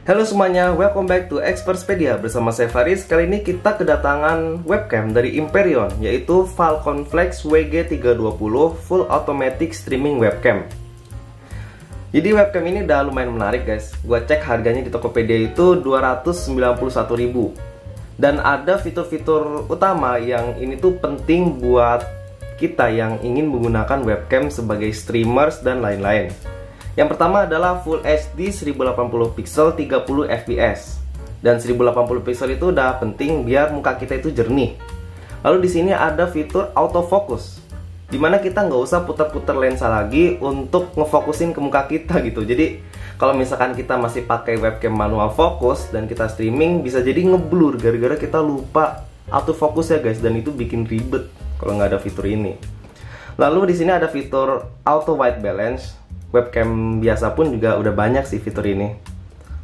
Halo semuanya, welcome back to Expertspedia. Bersama saya Faris. Kali ini kita kedatangan webcam dari Imperion, yaitu Falcon Flex WG320 Full Automatic Streaming Webcam. Jadi webcam ini udah lumayan menarik guys. Gua cek harganya di Tokopedia itu 291.000. Dan ada fitur-fitur utama yang ini tuh penting buat kita yang ingin menggunakan webcam sebagai streamers dan lain-lain. Yang pertama adalah Full HD 1080 pixel 30 fps. Dan 1080 pixel itu udah penting biar muka kita itu jernih. Lalu di sini ada fitur autofocus, dimana kita nggak usah putar-putar lensa lagi untuk ngefokusin ke muka kita gitu. Jadi kalau misalkan kita masih pakai webcam manual fokus dan kita streaming, bisa jadi ngeblur gara-gara kita lupa autofocus ya guys, dan itu bikin ribet kalau nggak ada fitur ini. Lalu di sini ada fitur auto white balance. Webcam biasa pun juga udah banyak sih fitur ini.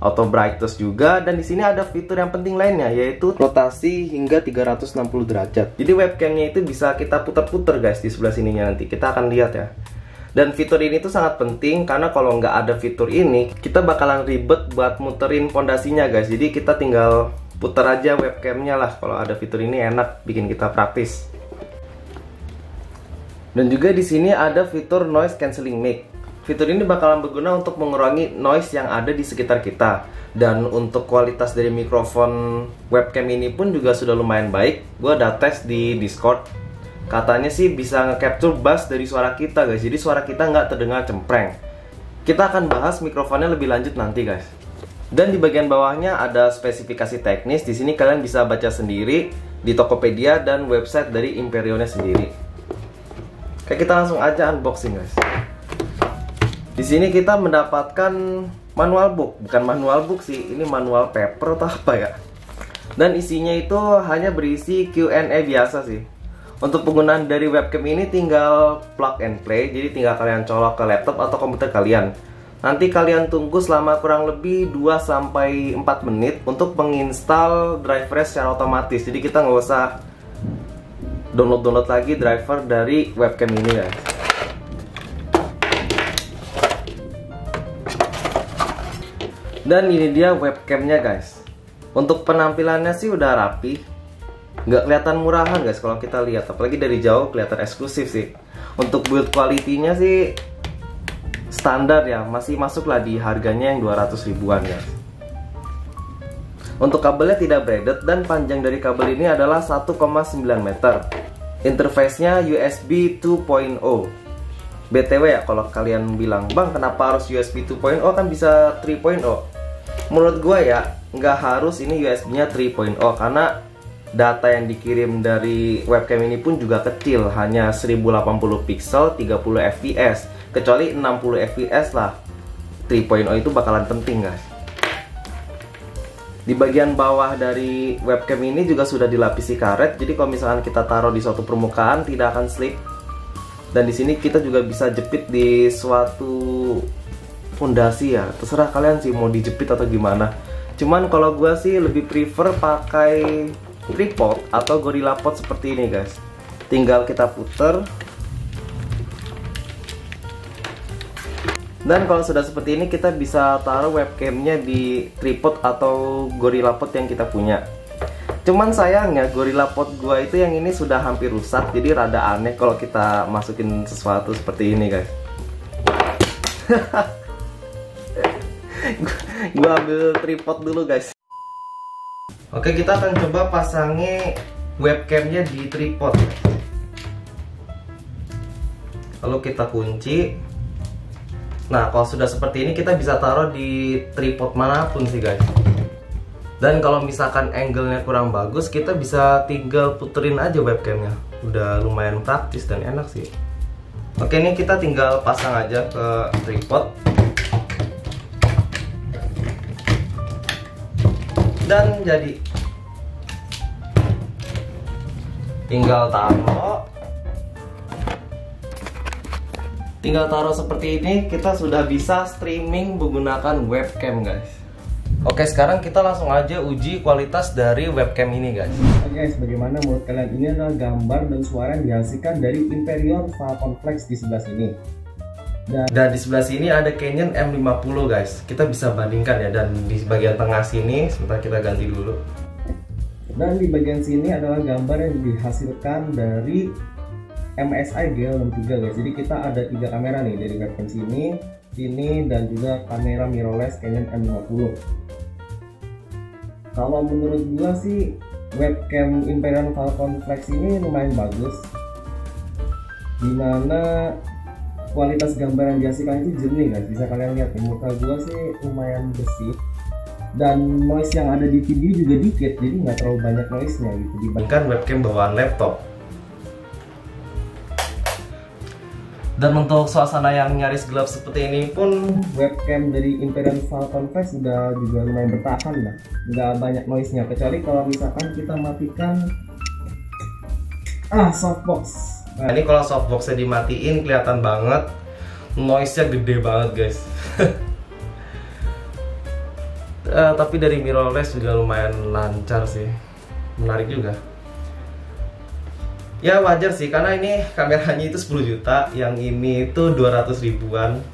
Auto brightness juga, dan di sini ada fitur yang penting lainnya, yaitu rotasi hingga 360 derajat. Jadi webcamnya itu bisa kita putar-putar guys di sebelah sininya, nanti kita akan lihat ya. Dan fitur ini tuh sangat penting karena kalau nggak ada fitur ini, kita bakalan ribet buat muterin pondasinya guys. Jadi kita tinggal putar aja webcamnya lah. Kalau ada fitur ini enak, bikin kita praktis. Dan juga di sini ada fitur noise cancelling mic. Fitur ini bakalan berguna untuk mengurangi noise yang ada di sekitar kita. Dan untuk kualitas dari mikrofon webcam ini pun juga sudah lumayan baik. Gue udah tes di Discord. Katanya sih bisa nge-capture bass dari suara kita guys. Jadi suara kita nggak terdengar cempreng. Kita akan bahas mikrofonnya lebih lanjut nanti guys. Dan di bagian bawahnya ada spesifikasi teknis. Di sini kalian bisa baca sendiri di Tokopedia dan website dari Imperionnya sendiri. Oke, kita langsung aja unboxing guys. Di sini kita mendapatkan manual book, bukan manual book sih, ini manual paper atau apa ya. Dan isinya itu hanya berisi Q&A biasa sih. Untuk penggunaan dari webcam ini tinggal plug and play, jadi tinggal kalian colok ke laptop atau komputer kalian. Nanti kalian tunggu selama kurang lebih 2-4 menit untuk menginstal drivernya secara otomatis. Jadi kita nggak usah download lagi driver dari webcam ini ya. Dan ini dia webcamnya guys. Untuk penampilannya sih udah rapi, nggak kelihatan murahan guys kalau kita lihat, apalagi dari jauh kelihatan eksklusif sih. Untuk build quality-nya sih standar ya, masih masuk lah di harganya yang 200 ribuan guys. Untuk kabelnya tidak braided dan panjang dari kabel ini adalah 1,9 meter. Interface-nya USB 2.0. BTW ya, kalau kalian bilang, bang kenapa harus USB 2.0 kan bisa 3.0? Menurut gue ya, nggak harus ini USB-nya 3.0 karena data yang dikirim dari webcam ini pun juga kecil, hanya 1080 pixel 30 fps. Kecuali 60 fps lah, 3.0 itu bakalan penting guys. Di bagian bawah dari webcam ini juga sudah dilapisi karet, jadi kalau misalkan kita taruh di suatu permukaan tidak akan slip. Dan di sini kita juga bisa jepit di suatu fondasi ya, terserah kalian sih mau dijepit atau gimana. Cuman kalau gue sih lebih prefer pakai tripod atau Gorilla Pod seperti ini guys. Tinggal kita puter. Dan kalau sudah seperti ini, kita bisa taruh webcamnya di tripod atau Gorilla Pod yang kita punya. Cuman sayangnya Gorilla Pod gua itu yang ini sudah hampir rusak, jadi rada aneh kalau kita masukin sesuatu seperti ini guys. Gua ambil tripod dulu guys. Oke, kita akan coba pasangi webcamnya di tripod. Lalu kita kunci. Nah, kalau sudah seperti ini kita bisa taruh di tripod manapun sih guys. Dan kalau misalkan angle-nya kurang bagus, kita bisa tinggal puterin aja webcamnya. Udah lumayan praktis dan enak sih. Oke, ini kita tinggal pasang aja ke tripod. Dan jadi. Tinggal taruh seperti ini, kita sudah bisa streaming menggunakan webcam guys. Oke, sekarang kita langsung aja uji kualitas dari webcam ini guys. Oke guys, bagaimana menurut kalian? Ini adalah gambar dan suara yang dihasilkan dari Imperion Falcon Flex di sebelah sini. Dan di sebelah sini ada Canon M50 guys. Kita bisa bandingkan ya. Dan di bagian tengah sini, sebentar kita ganti dulu. Dan di bagian sini adalah gambar yang dihasilkan dari MSI GL63 guys. Jadi kita ada 3 kamera nih dari webcam sini, dan juga kamera mirrorless Canon M50. Kalau menurut gua sih webcam Imperion Falcon Flex ini lumayan bagus, dimana kualitas gambar yang dihasilkan itu jernih guys. Bisa kalian lihat di muka gua sih lumayan bersih, dan noise yang ada di video juga dikit, jadi nggak terlalu banyak noise nya gitu dibandingkan webcam bawaan laptop. Dan untuk suasana yang nyaris gelap seperti ini pun webcam dari Imperion Falcon Flex udah juga lumayan bertahan lah, nggak banyak noise nya, kecuali kalau misalkan kita matikan softbox. Nah, ini kalau softboxnya dimatiin kelihatan banget noise-nya gede banget guys. Tapi dari mirrorless juga lumayan lancar sih, menarik juga. Ya wajar sih, karena ini kameranya itu 10 juta, yang ini itu 200 ribuan.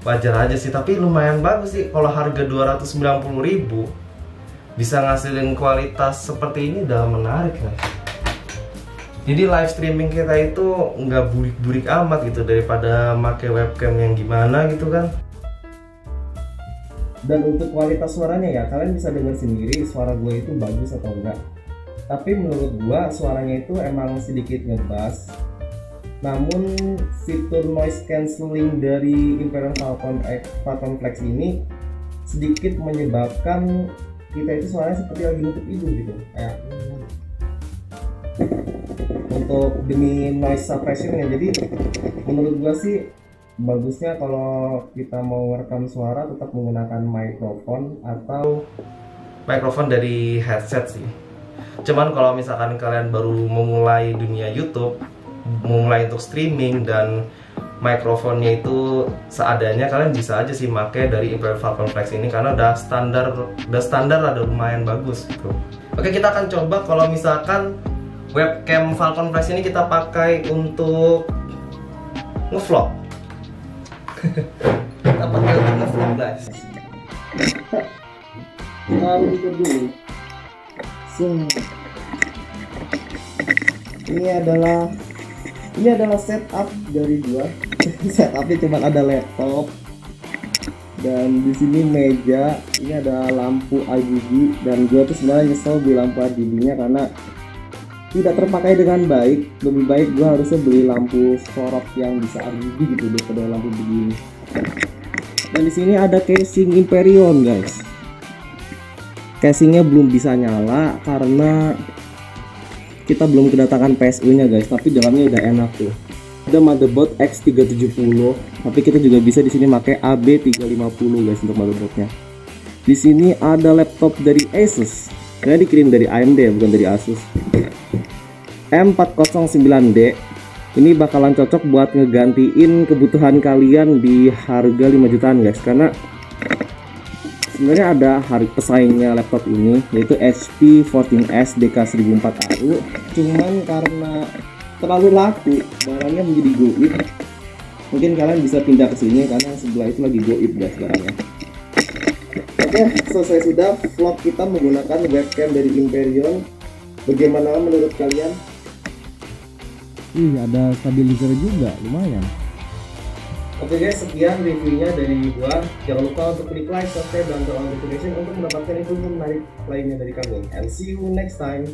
Wajar aja sih, tapi lumayan bagus sih. Kalau harga 290 ribu bisa ngasilin kualitas seperti ini udah menarik kan. Jadi live streaming kita itu nggak burik-burik amat gitu, daripada make webcam yang gimana gitu kan. Dan untuk kualitas suaranya ya, kalian bisa dengar sendiri suara gue itu bagus atau enggak. Tapi menurut gue suaranya itu emang sedikit ngebass. Namun fitur noise cancelling dari Imperion Falcon Flex ini sedikit menyebabkan kita itu suaranya seperti lagi nutup hidung gitu. Untuk demi noise suppression ya, jadi menurut gua sih bagusnya kalau kita mau rekam suara tetap menggunakan mikrofon atau mikrofon dari headset sih. Cuman kalau misalkan kalian baru memulai dunia YouTube, memulai untuk streaming dan mikrofonnya itu seadanya, kalian bisa aja sih pakai dari Imperion Falcon Flex ini karena udah standar ada lumayan bagus gitu. Oke, kita akan coba kalau misalkan webcam Falcon Flex ini kita pakai untuk ngevlog. Kita pakai untuk ngevlog guys. Lalu itu dulu. Ini adalah setup dari gua. Setupnya cuma ada laptop dan di sini meja. Ini ada lampu RGB, dan gua tuh sebenarnya nyesel beli lampu RGB-nya karena tidak terpakai dengan baik. Lebih baik gue harusnya beli lampu sorot yang bisa RGB gitu daripada lampu begini. Dan di sini ada casing Imperion guys. Casingnya belum bisa nyala karena kita belum kedatangan PSU-nya guys. Tapi dalamnya udah enak tuh. Ada motherboard X370. Tapi kita juga bisa di sini pakai AB350 guys untuk motherboardnya. Di sini ada laptop dari Asus. Karena dikirim dari AMD ya, bukan dari Asus. M409D. Ini bakalan cocok buat ngegantiin kebutuhan kalian di harga 5 jutaan guys, karena sebenarnya ada harga pesaingnya laptop ini, yaitu HP 14S DK1004AU. Cuman karena terlalu laku, barangnya menjadi goib. Mungkin kalian bisa pindah ke sini karena sebelah itu lagi goib guys barangnya. Oke, selesai sudah vlog kita menggunakan webcam dari Imperion. Bagaimana menurut kalian? Ada stabilizer juga, lumayan. Oke guys, sekian reviewnya dari gua. Jangan lupa untuk klik like, subscribe, dan turn on notification untuk mendapatkan info menarik lainnya dari kami. And see you next time.